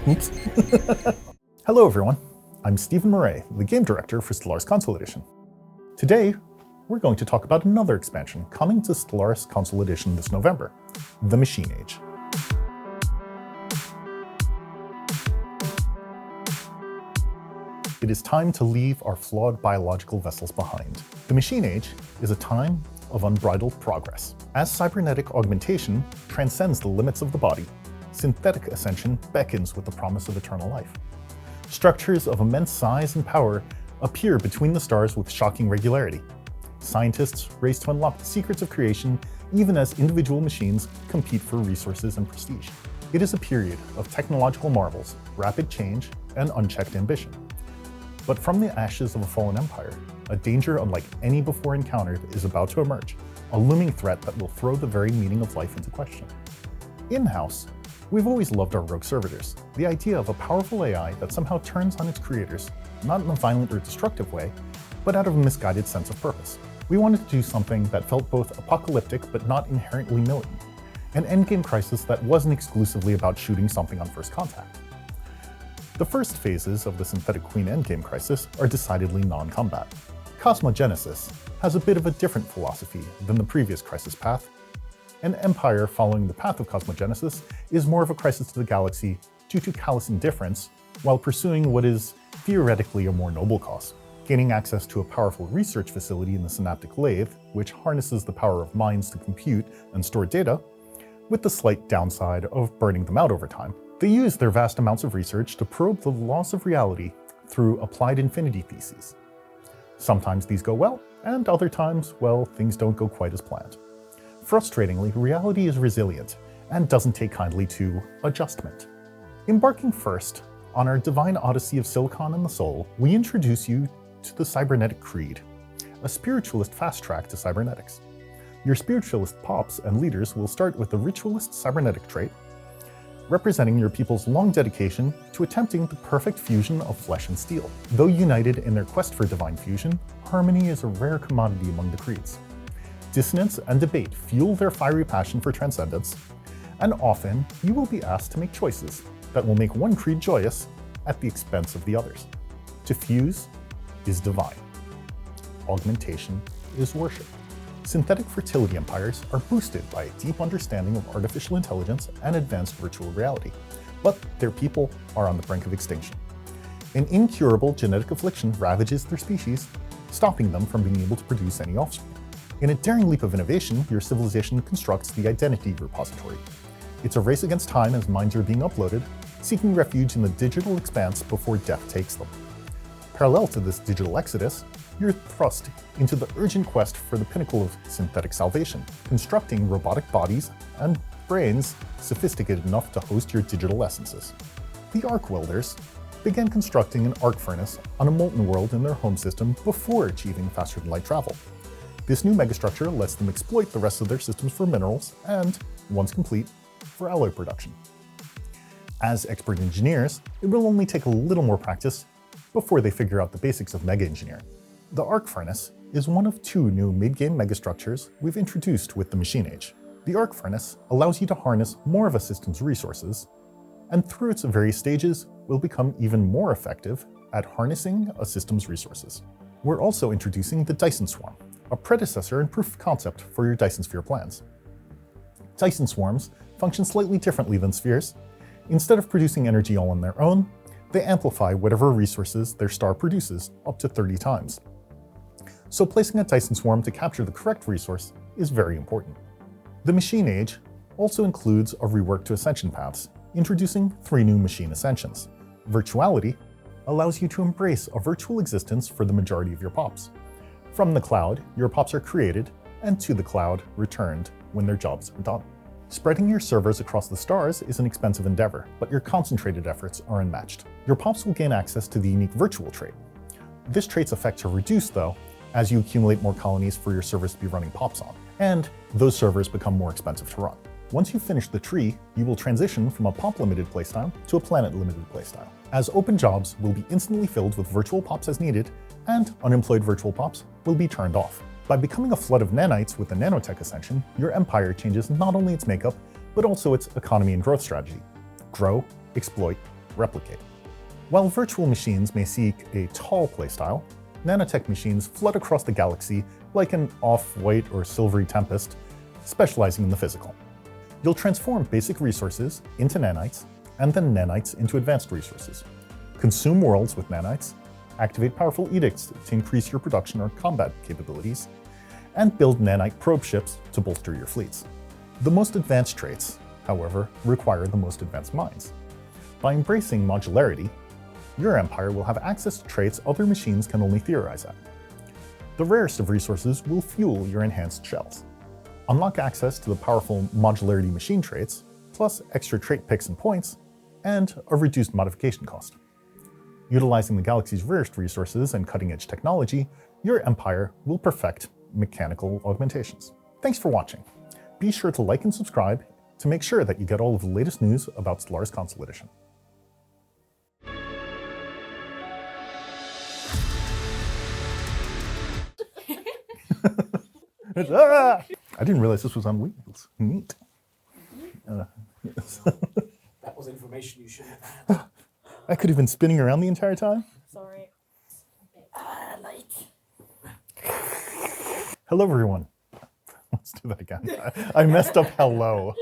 Oops. Hello everyone, I'm Stephen Murray, the game director for Stellaris Console Edition. Today, we're going to talk about another expansion coming to Stellaris Console Edition this November, the Machine Age. It is time to leave our flawed biological vessels behind. The Machine Age is a time of unbridled progress. As cybernetic augmentation transcends the limits of the body, synthetic ascension beckons with the promise of eternal life. Structures of immense size and power appear between the stars with shocking regularity. Scientists race to unlock the secrets of creation even as individual machines compete for resources and prestige. It is a period of technological marvels, rapid change, and unchecked ambition. But from the ashes of a fallen empire, a danger unlike any before encountered is about to emerge, a looming threat that will throw the very meaning of life into question. In-house, we've always loved our rogue servitors, the idea of a powerful AI that somehow turns on its creators, not in a violent or destructive way, but out of a misguided sense of purpose. We wanted to do something that felt both apocalyptic but not inherently militant, an endgame crisis that wasn't exclusively about shooting something on first contact. The first phases of the Synthetic Queen endgame crisis are decidedly non-combat. Cosmogenesis has a bit of a different philosophy than the previous crisis path. An empire following the path of Cosmogenesis is more of a crisis to the galaxy due to callous indifference, while pursuing what is theoretically a more noble cause, gaining access to a powerful research facility in the Synaptic Lathe, which harnesses the power of minds to compute and store data, with the slight downside of burning them out over time. They use their vast amounts of research to probe the laws of reality through applied infinity theses. Sometimes these go well, and other times, well, things don't go quite as planned. Frustratingly, reality is resilient and doesn't take kindly to adjustment. Embarking first on our divine odyssey of Silicon and the Soul, we introduce you to the Cybernetic Creed, a spiritualist fast track to cybernetics. Your spiritualist pops and leaders will start with the ritualist cybernetic trait, representing your people's long dedication to attempting the perfect fusion of flesh and steel. Though united in their quest for divine fusion, harmony is a rare commodity among the creeds. Dissonance and debate fuel their fiery passion for transcendence, and often you will be asked to make choices that will make one creed joyous at the expense of the others. To fuse is divine. Augmentation is worship. Synthetic fertility empires are boosted by a deep understanding of artificial intelligence and advanced virtual reality, but their people are on the brink of extinction. An incurable genetic affliction ravages their species, stopping them from being able to produce any offspring. In a daring leap of innovation, your civilization constructs the Identity Repository. It's a race against time as minds are being uploaded, seeking refuge in the digital expanse before death takes them. Parallel to this digital exodus, you're thrust into the urgent quest for the pinnacle of synthetic salvation, constructing robotic bodies and brains sophisticated enough to host your digital essences. The Arc Welders began constructing an arc furnace on a molten world in their home system before achieving faster-than-light travel. This new megastructure lets them exploit the rest of their systems for minerals and, once complete, for alloy production. As expert engineers, it will only take a little more practice before they figure out the basics of mega engineering. The Arc Furnace is one of two new mid-game megastructures we've introduced with the Machine Age. The Arc Furnace allows you to harness more of a system's resources, and through its various stages, will become even more effective at harnessing a system's resources. We're also introducing the Dyson Swarm, a predecessor and proof of concept for your Dyson Sphere plans. Dyson swarms function slightly differently than spheres. Instead of producing energy all on their own, they amplify whatever resources their star produces up to 30 times. So placing a Dyson swarm to capture the correct resource is very important. The Machine Age also includes a rework to Ascension paths, introducing 3 new machine ascensions. Virtuality allows you to embrace a virtual existence for the majority of your pops. From the cloud, your pops are created, and to the cloud, returned when their jobs are done. Spreading your servers across the stars is an expensive endeavor, but your concentrated efforts are unmatched. Your pops will gain access to the unique virtual trait. This trait's effects are reduced, though, as you accumulate more colonies for your servers to be running pops on, and those servers become more expensive to run. Once you finish the tree, you will transition from a pop-limited playstyle to a planet-limited playstyle, as open jobs will be instantly filled with virtual pops as needed, and unemployed virtual pops will be turned off. By becoming a flood of nanites with the Nanotech Ascension, your empire changes not only its makeup, but also its economy and growth strategy. Grow, exploit, replicate. While virtual machines may seek a tall playstyle, nanotech machines flood across the galaxy like an off-white or silvery tempest, specializing in the physical. You'll transform basic resources into nanites, and then nanites into advanced resources. Consume worlds with nanites, activate powerful edicts to increase your production or combat capabilities, and build nanite probe ships to bolster your fleets. The most advanced traits, however, require the most advanced minds. By embracing modularity, your empire will have access to traits other machines can only theorize at. The rarest of resources will fuel your enhanced shells. Unlock access to the powerful modularity machine traits, plus extra trait picks and points, and a reduced modification cost. Utilizing the galaxy's rarest resources and cutting-edge technology, your empire will perfect mechanical augmentations. Thanks for watching. Be sure to like and subscribe to make sure that you get all of the latest news about Stellaris Console Edition. I didn't realize this was on wheels. Neat. Yes. That was information you shouldn't have had. I could have been spinning around the entire time. Sorry. Light. Hello, everyone. Let's do that again. I messed up hello.